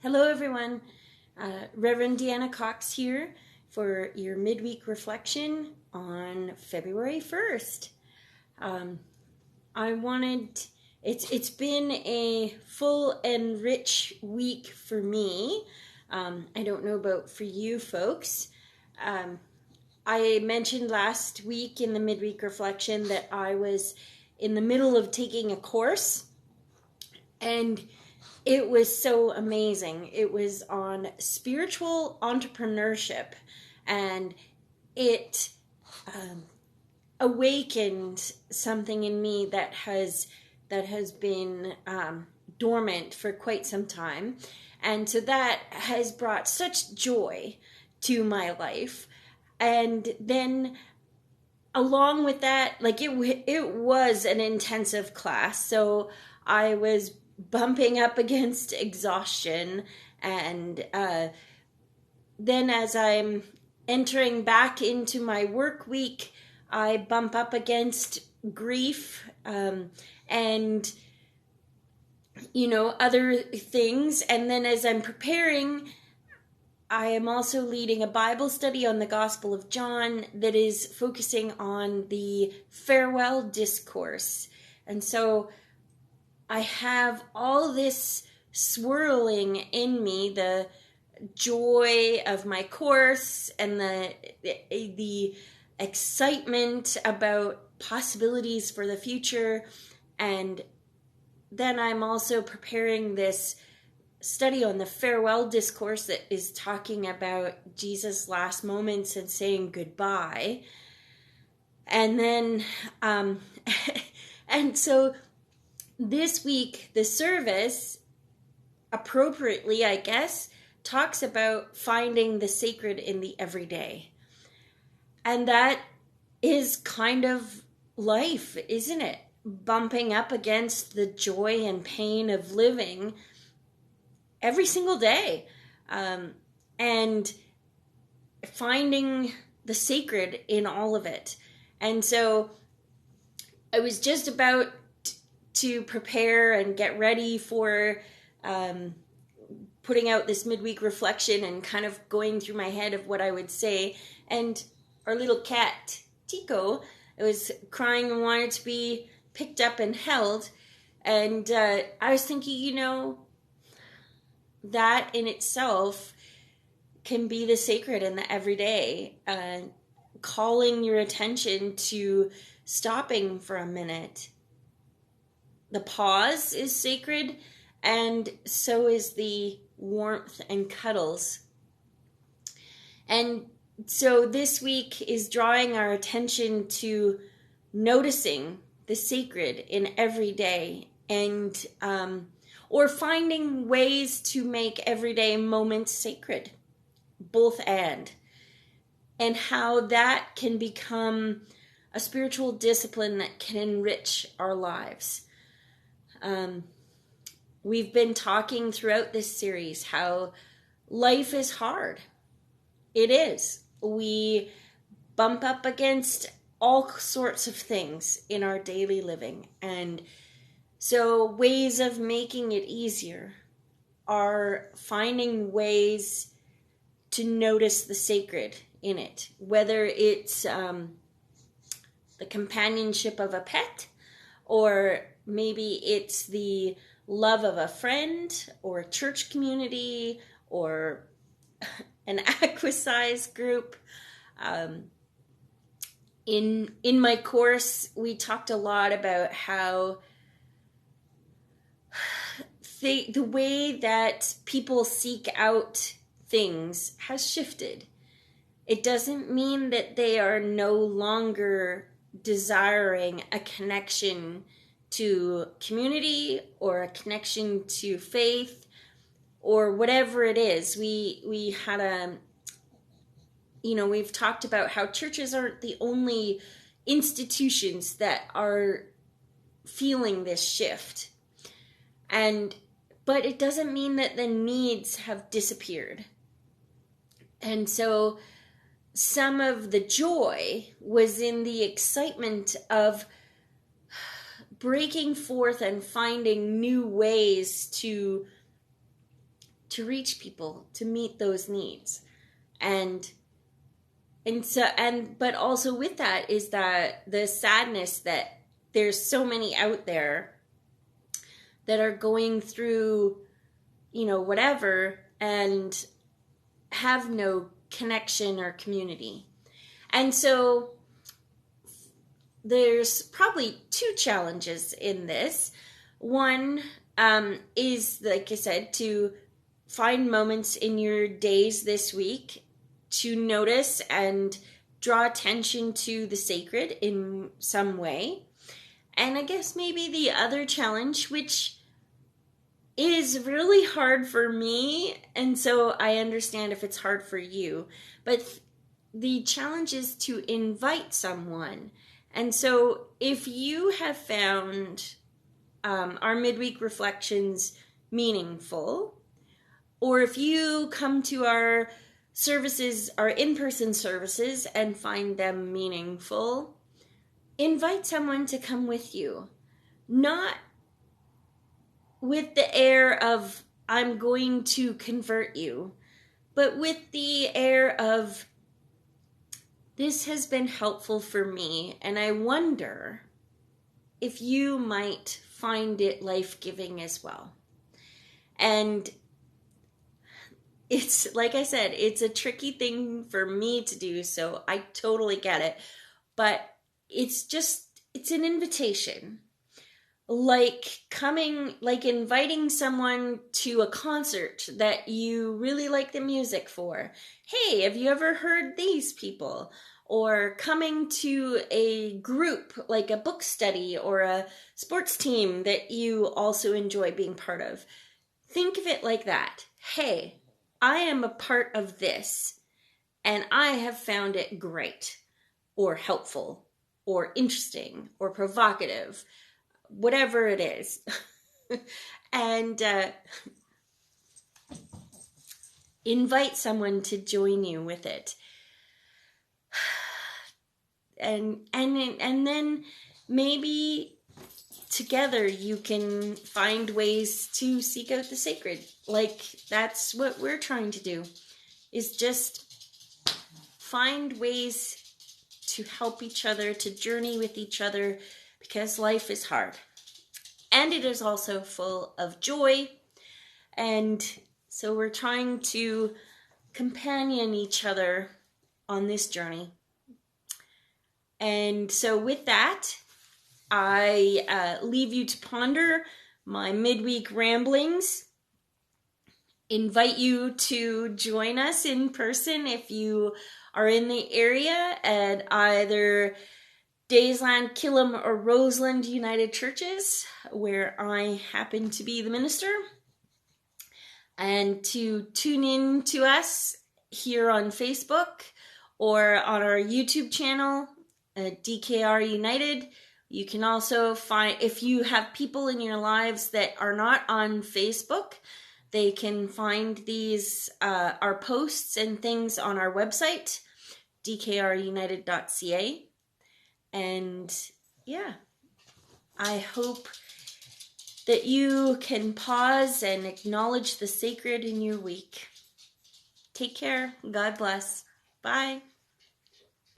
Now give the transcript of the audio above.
Hello, everyone. Reverend Deanna Cox here for your midweek reflection on February 1st. It's been a full and rich week for me. I don't know about for you folks. I mentioned last week in the midweek reflection that I was in the middle of taking a course, and it was so amazing. It was on spiritual entrepreneurship, and it awakened something in me that has been dormant for quite some time. And so that has brought such joy to my life. And then along with that, it was an intensive class. So I was bumping up against exhaustion, and then as I'm entering back into my work week, I bump up against grief and other things. And then as I'm preparing, I am also leading a Bible study on the Gospel of John that is focusing on the farewell discourse. And so I have all this swirling in me, the joy of my course and the excitement about possibilities for the future. And then I'm also preparing this study on the farewell discourse that is talking about Jesus' last moments and saying goodbye. And then, and so this week, the service, appropriately, I guess, talks about finding the sacred in the everyday. And that is kind of life, isn't it? Bumping up against the joy and pain of living every single day. And finding the sacred in all of it. And so I was just about to prepare and get ready for putting out this midweek reflection and kind of going through my head of what I would say. And our little cat, Tico, was crying and wanted to be picked up and held. And I was thinking, that in itself can be the sacred in the everyday, calling your attention to stopping for a minute. The pause is sacred, and so is the warmth and cuddles. And so this week is drawing our attention to noticing the sacred in every day, and or finding ways to make everyday moments sacred, both and how that can become a spiritual discipline that can enrich our lives. We've been talking throughout this series how life is hard. It is. We bump up against all sorts of things in our daily living. And so ways of making it easier are finding ways to notice the sacred in it, whether it's the companionship of a pet, or maybe it's the love of a friend or a church community or an Aquasize group. In my course, we talked a lot about how the way that people seek out things has shifted. It doesn't mean that they are no longer desiring a connection to community or a connection to faith or whatever it is. We had we've talked about how churches aren't the only institutions that are feeling this shift. But it doesn't mean that the needs have disappeared. And so some of the joy was in the excitement of breaking forth and finding new ways to to reach people, to meet those needs. But also with that is that the sadness that there's so many out there that are going through, whatever, and have no connection or community. And so there's probably two challenges in this. One is, like I said, to find moments in your days this week to notice and draw attention to the sacred in some way. And I guess maybe the other challenge, which is really hard for me, and so I understand if it's hard for you, but the challenge is to invite someone. And so if you have found our midweek reflections meaningful, or if you come to our services, our in-person services, and find them meaningful, invite someone to come with you. Not with the air of, I'm going to convert you, but with the air of, this has been helpful for me, and I wonder if you might find it life-giving as well. And it's, like I said, it's a tricky thing for me to do, so I totally get it. But it's an invitation. Like inviting someone to a concert that you really like the music for. Hey, have you ever heard these people? Or coming to a group, like a book study or a sports team that you also enjoy being part of. Think of it like that. Hey, I am a part of this, and I have found it great, or helpful, or interesting, or provocative, whatever it is. And invite someone to join you with it. And then maybe together you can find ways to seek out the sacred. Like, that's what we're trying to do, is just find ways to help each other, to journey with each other, because life is hard. And it is also full of joy. And so we're trying to companion each other on this journey. And so with that, I leave you to ponder my midweek ramblings. Invite you to join us in person if you are in the area at either Daysland, Killam, or Roseland United Churches, where I happen to be the minister. And to tune in to us here on Facebook or on our YouTube channel, DKR United. You can also find, if you have people in your lives that are not on Facebook, they can find these, our posts and things on our website, dkrunited.ca. And yeah, I hope that you can pause and acknowledge the sacred in your week. Take care. God bless. Bye.